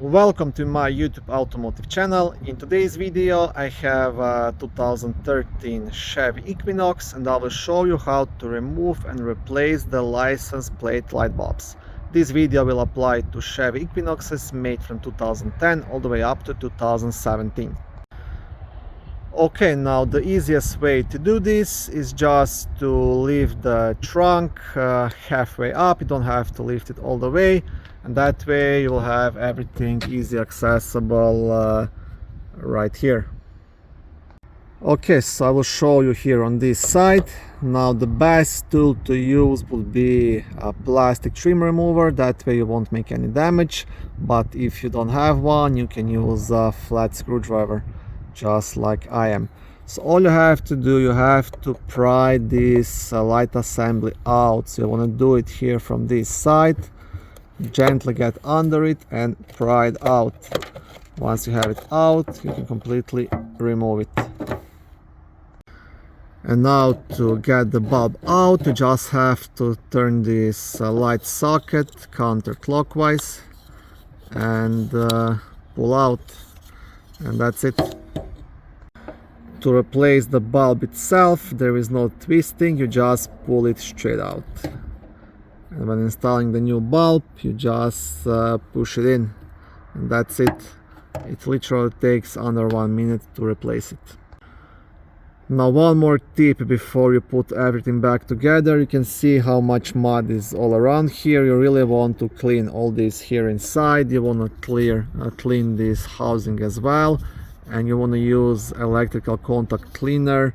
Welcome to my YouTube automotive channel. In today's video I have a 2013 Chevy Equinox and I will show you how to remove and replace the license plate light bulbs. This video will apply to Chevy Equinoxes made from 2010 all the way up to 2017. Okay, now the easiest way to do this is just to lift the trunk halfway up. You don't have to lift it all the way, and that way you will have everything easy accessible right here. Okay, so I will show you here on this side. Now the best tool to use would be a plastic trim remover, that way you won't make any damage. But if you don't have one, you can use a flat screwdriver, just like I am. So all you have to do, you have to pry this light assembly out. So you want to do it here from this side, gently get under it and pry it out. Once you have it out, you can completely remove it. And now to get the bulb out, you just have to turn this light socket counterclockwise and pull out, and that's it. To replace the bulb itself, there is no twisting, you just pull it straight out. And when installing the new bulb, you just push it in, and that's it. It literally takes under 1 minute to replace it. Now one more tip before you put everything back together. You can see how much mud is all around here. You really want to clean all this here inside. You want to clean this housing as well. And you want to use electrical contact cleaner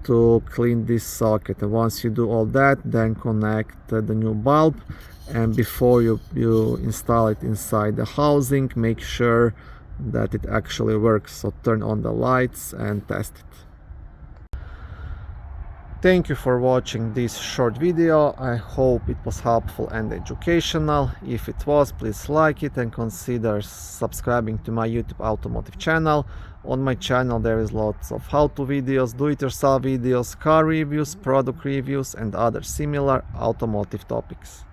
to clean this socket. And once you do all that, then connect the new bulb. And before you install it inside the housing, make sure that it actually works. So turn on the lights and test it. Thank you for watching this short video. I hope it was helpful and educational. If it was, please like it and consider subscribing to my YouTube automotive channel. On my channel there is lots of how-to videos, do-it-yourself videos, car reviews, product reviews and other similar automotive topics.